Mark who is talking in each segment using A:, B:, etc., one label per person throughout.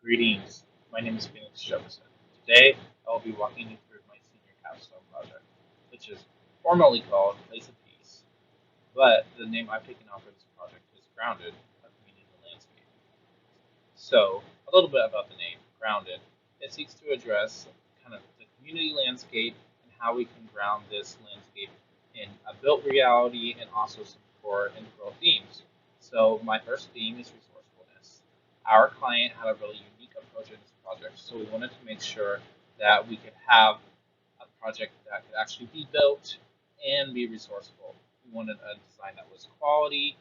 A: Greetings, my name is Phoenix Jefferson. Today I will be walking you through my senior capstone project, which is formally called Place of Peace, but the name I've taken on for this project is Grounded, a community landscape. So, a little bit about the name, Grounded. It seeks to address kind of the community landscape and how we can ground this landscape in a built reality and also some core integral themes. So, my first theme is resourcefulness. Our client had a really unique approach in this project, so we wanted to make sure that we could have a project that could actually be built and be resourceful. We wanted a design that was quality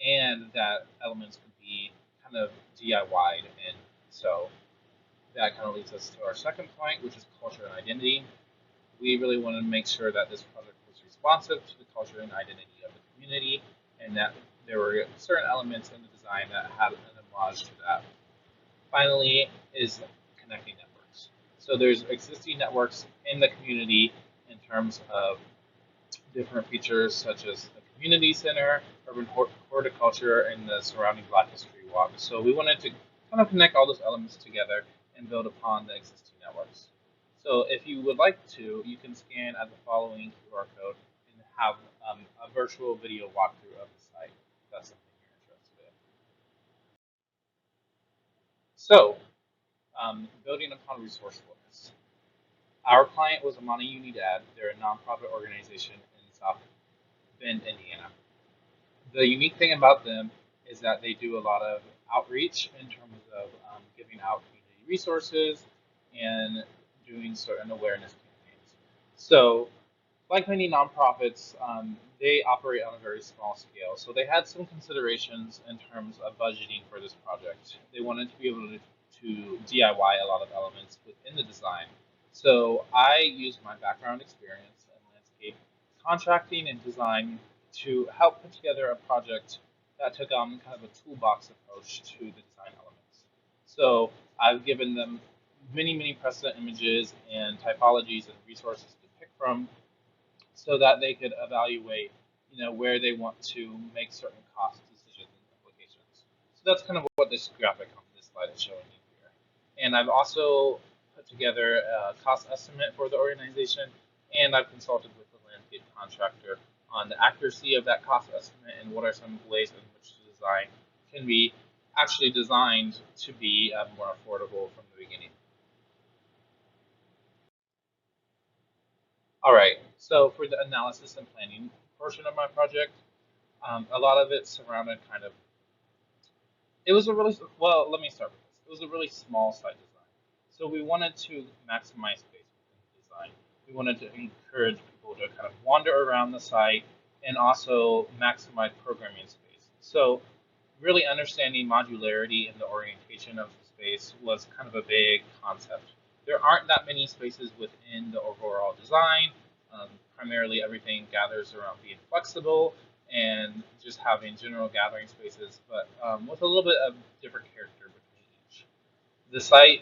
A: and that elements could be kind of DIY'd. And so that kind of leads us to our second point, which is culture and identity. We really wanted to make sure that this project was responsive to the culture and identity of the community, and that there were certain elements in the design that had an homage to that. Finally, is connecting networks. So there's existing networks in the community in terms of different features such as the community center, urban horticulture, and the surrounding Black History Walk. So we wanted to kind of connect all those elements together and build upon the existing networks. So if you would like to, you can scan at the following QR code and have a virtual video walkthrough of the site if that's something you're interested in. So, building upon resourcefulness. Our client was Amana Unidad. They're a nonprofit organization in South Bend, Indiana. The unique thing about them is that they do a lot of outreach in terms of giving out community resources and doing certain awareness campaigns. So, like many nonprofits, they operate on a very small scale. So they had some considerations in terms of budgeting for this project. They wanted to be able to DIY a lot of elements within the design. So I used my background experience in landscape contracting and design to help put together a project that took on kind of a toolbox approach to the design elements. So I've given them many precedent images and typologies and resources to pick from so that they could evaluate, where they want to make certain cost decisions and implications. So that's kind of what this graphic on this slide is showing you here. And I've also put together a cost estimate for the organization, and I've consulted with the landscape contractor on the accuracy of that cost estimate and what are some ways in which the design can be actually designed to be more affordable from the beginning. All right, so for the analysis and planning portion of my project, a lot of it surrounded kind of, it was a really, well, let me start with this. It was a really small site design. So we wanted to maximize space within the design. We wanted to encourage people to kind of wander around the site and also maximize programming space. So really understanding modularity in the orientation of the space was kind of a big concept. There aren't that many spaces within the overall design. Primarily, everything gathers around being flexible and just having general gathering spaces, but with a little bit of different character between each. The site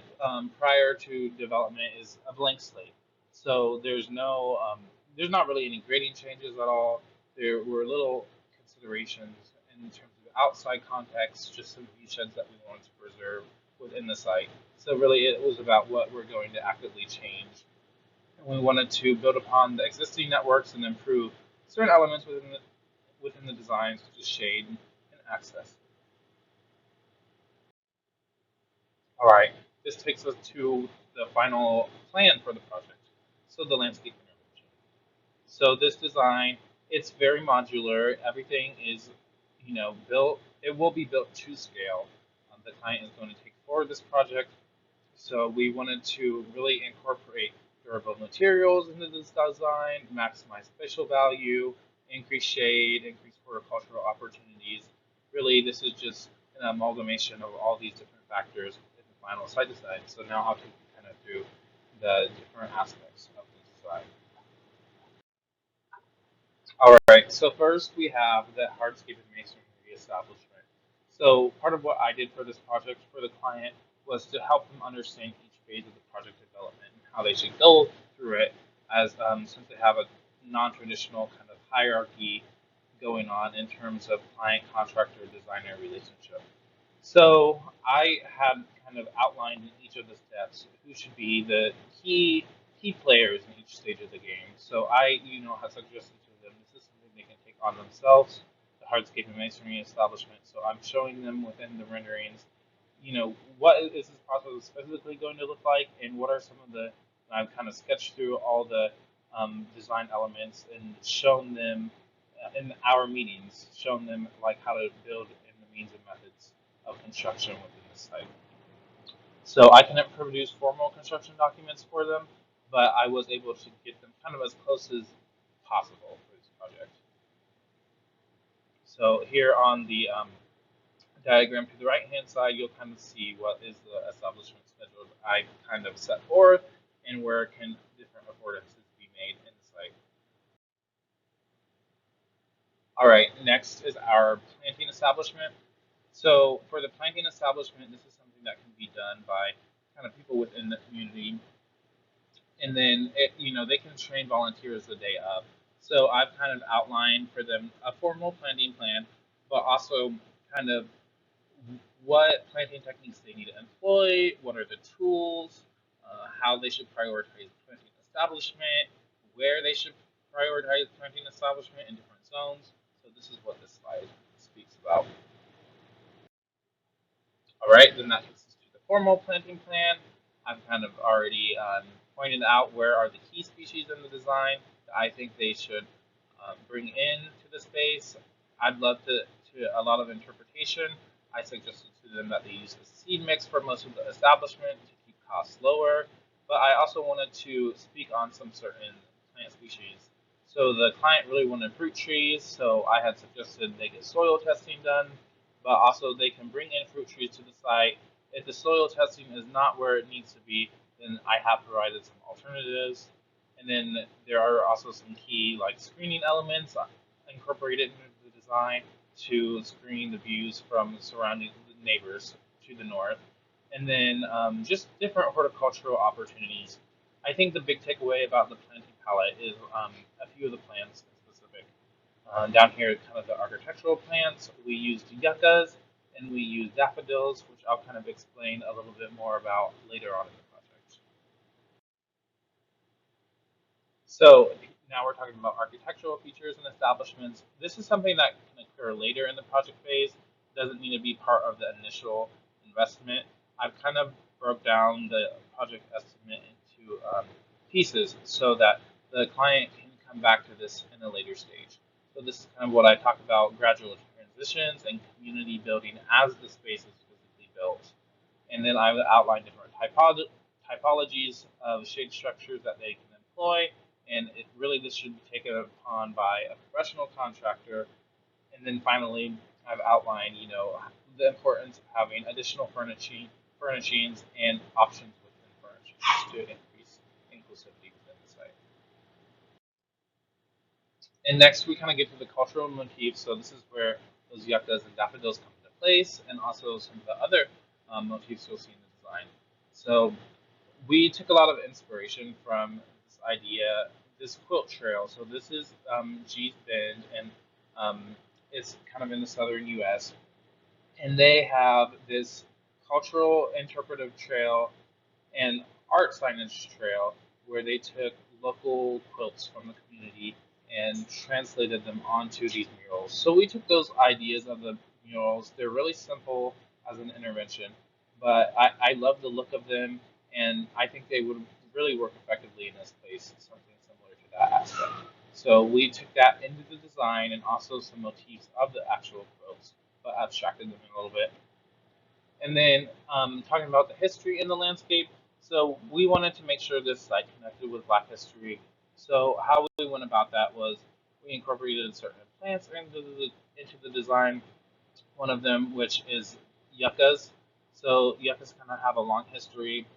A: prior to development is a blank slate, so there's not really any grading changes at all. There were little considerations in terms of outside context, just some viewsheds that we wanted to preserve within the site. So really, it was about what we're going to actively change, and we wanted to build upon the existing networks and improve certain elements within the design, such as shade and access. All right, this takes us to the final plan for the project. So the landscape intervention. So this design, it's very modular. Everything is, built. It will be built to scale. The client is going to take forward this project. So we wanted to really incorporate durable materials into this design, maximize spatial value, increase shade, increase horticultural opportunities. Really, this is just an amalgamation of all these different factors in the final site design. So now I'll take you kind of through the different aspects of the design. All right, so first we have the hardscape and masonry establishment. So part of what I did for this project for the client was to help them understand each phase of the project development and how they should go through it, as since they have a non-traditional kind of hierarchy going on in terms of client, contractor, designer relationship. So I had kind kind of outlined in each of the steps who should be the key players in each stage of the game. So I, have suggested to them this is something they can take on themselves, the hardscape and masonry establishment. So I'm showing them within the renderings, what is this process specifically going to look like, and what are some of the. I've kind of sketched through all the design elements and shown them in our meetings, shown them like how to build and the means and methods of construction within the site. So I couldn't produce formal construction documents for them, but I was able to get them kind of as close as possible for this project. So here on the diagram to the right hand side, you'll kind of see what is the establishment schedule I kind of set forth and where can different affordances be made in the site. All right, next is our planting establishment. So for the planting establishment, this is something that can be done by kind of people within the community, and then they can train volunteers the day of. So I've kind of outlined for them a formal planting plan, but also kind of what planting techniques they need to employ, what are the tools, how they should prioritize planting establishment, where they should prioritize planting establishment in different zones. So this is what this slide speaks about. All right, then that takes us to the formal planting plan. I've kind of already pointed out where are the key species in the design that I think they should bring into the space. I'd love to a lot of interpretation. I suggested to them that they use a seed mix for most of the establishment to keep costs lower, but I also wanted to speak on some certain plant species. So the client really wanted fruit trees, so I had suggested they get soil testing done, but also they can bring in fruit trees to the site. If the soil testing is not where it needs to be, then I have provided some alternatives. And then there are also some key like screening elements incorporated into the design to screen the views from surrounding neighbors to the north. And then just different horticultural opportunities. I think the big takeaway about the planting palette is a few of the plants in specific. Down here, kind of the architectural plants, we used yuccas and we used daffodils, which I'll kind of explain a little bit more about later on in the project. So now we're talking about architectural features and establishments. This is something that can occur later in the project phase. It doesn't need to be part of the initial investment. I've kind of broke down the project estimate into pieces so that the client can come back to this in a later stage. So this is kind of what I talk about gradual transitions and community building as the space is physically built. And then I would outline different typologies of shade structures that they can employ, and this should be taken upon by a professional contractor. And then finally, I've outlined, the importance of having additional furnishings and options within furnishings to increase inclusivity within the site. And next, we kind of get to the cultural motifs. So this is where those yuccas and daffodils come into place, and also some of the other motifs you'll see in the design. So we took a lot of inspiration from this idea, this quilt trail. So this is Gee's Bend, and it's kind of in the southern U.S. And they have this cultural interpretive trail and art signage trail where they took local quilts from the community and translated them onto these murals. So we took those ideas of the murals. They're really simple as an intervention, but I love the look of them, and I think they would really work effectively in this place, something similar to that aspect. So we took that into the design and also some motifs of the actual quilts, but abstracted them a little bit. And then talking about the history in the landscape, so we wanted to make sure this site connected with Black history. So how we went about that was we incorporated certain plants into the design. One of them, which is yuccas. So yuccas kind of have a long history.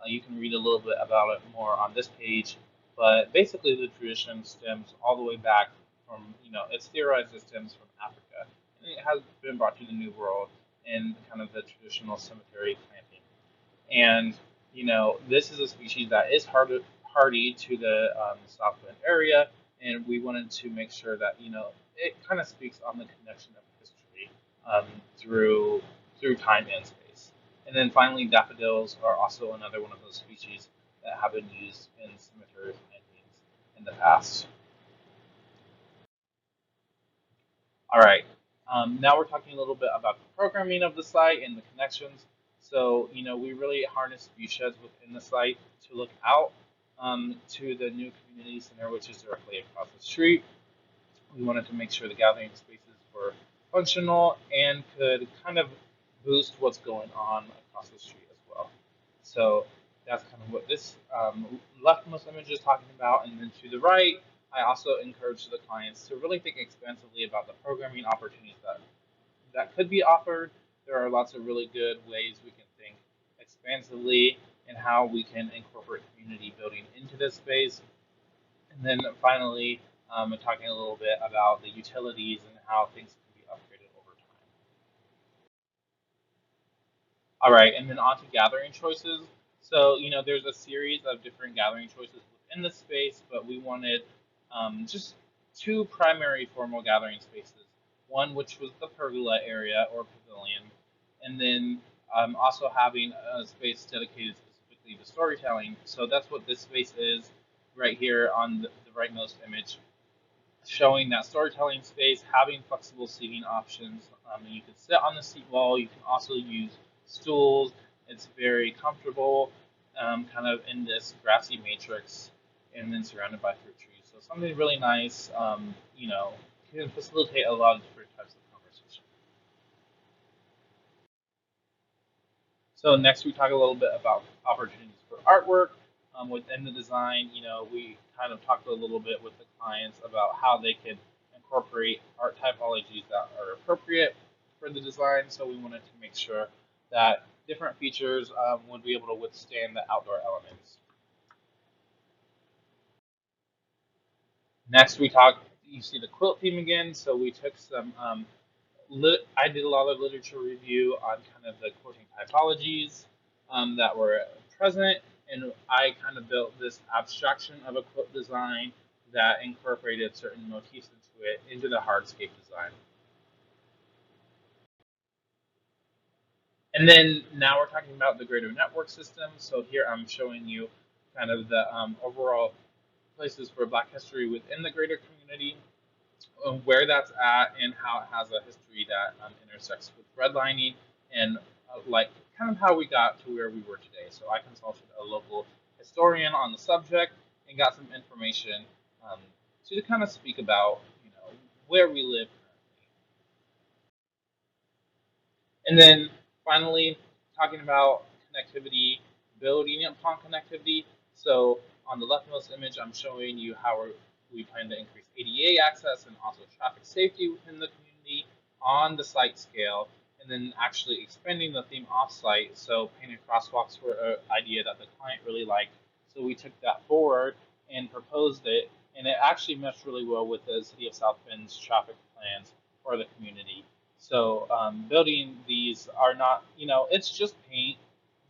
A: You can read a little bit about it more on this page. But basically, the tradition stems all the way back from, it's theorized it stems from Africa. And it has been brought to the New World in kind of the traditional cemetery planting. And, this is a species that is hardy to the Southland area. And we wanted to make sure that, it kind of speaks on the connection of history through time and space. And then finally, daffodils are also another one of those species that have been used in cemetery plantings in the past. All right. Now we're talking a little bit about the programming of the site and the connections. So, we really harness viewsheds within the site to look out to the new community center, which is directly across the street. We wanted to make sure the gathering spaces were functional and could kind of boost what's going on across the street as well. So that's kind of what this leftmost image is talking about. And then to the right, I also encourage the clients to really think expansively about the programming opportunities that could be offered. There are lots of really good ways we can think expansively and how we can incorporate community building into this space. And then finally, talking a little bit about the utilities and how things can be upgraded over time. All right, and then on to gathering choices. So, there's a series of different gathering choices within the space, but we wanted just two primary formal gathering spaces. One, which was the pergola area or pavilion, and then also having a space dedicated specifically to storytelling. So that's what this space is right here on the rightmost image, showing that storytelling space, having flexible seating options. And you can sit on the seat wall. You can also use stools. It's very comfortable, kind of in this grassy matrix, and then surrounded by fruit trees. So something really nice. Can facilitate a lot of different types of conversation. So next we talk a little bit about opportunities for artwork. Within the design, we kind of talked a little bit with the clients about how they could incorporate art typologies that are appropriate for the design. So we wanted to make sure that different features would be able to withstand the outdoor elements. Next you see the quilt theme again. So we took some, I did a lot of literature review on kind of the quilting typologies that were present, and I kind of built this abstraction of a quilt design that incorporated certain motifs into the hardscape design. And then now we're talking about the greater network system. So here I'm showing you kind of the overall places for Black history within the greater community, where that's at, and how it has a history that intersects with redlining and like kind of how we got to where we were today. So I consulted a local historian on the subject and got some information to kind of speak about where we live currently. And then finally, talking about connectivity, building upon connectivity. So on the leftmost image, I'm showing you how we plan to increase ADA access and also traffic safety within the community on the site scale, and then actually expanding the theme off-site. So painted crosswalks were an idea that the client really liked. So we took that forward and proposed it, and it actually meshed really well with the City of South Bend's traffic plans for the community. So building these are not, it's just paint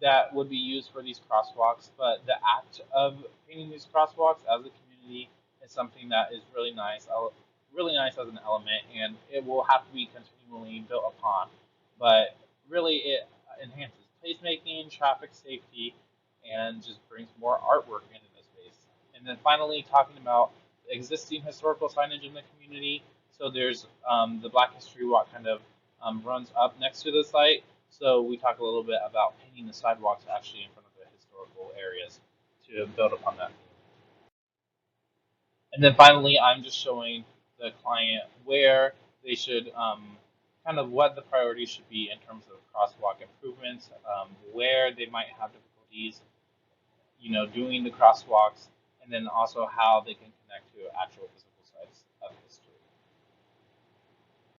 A: that would be used for these crosswalks, but the act of painting these crosswalks as a community is something that is really nice as an element, and it will have to be continually built upon. But really, it enhances placemaking, traffic safety, and just brings more artwork into the space. And then finally, talking about existing historical signage in the community. So there's the Black History Walk kind of runs up next to the site. So we talk a little bit about painting the sidewalks actually in front of the historical areas to build upon that. And then finally, I'm just showing the client where they should kind of what the priorities should be in terms of crosswalk improvements, where they might have difficulties, doing the crosswalks, and then also how they can connect to actual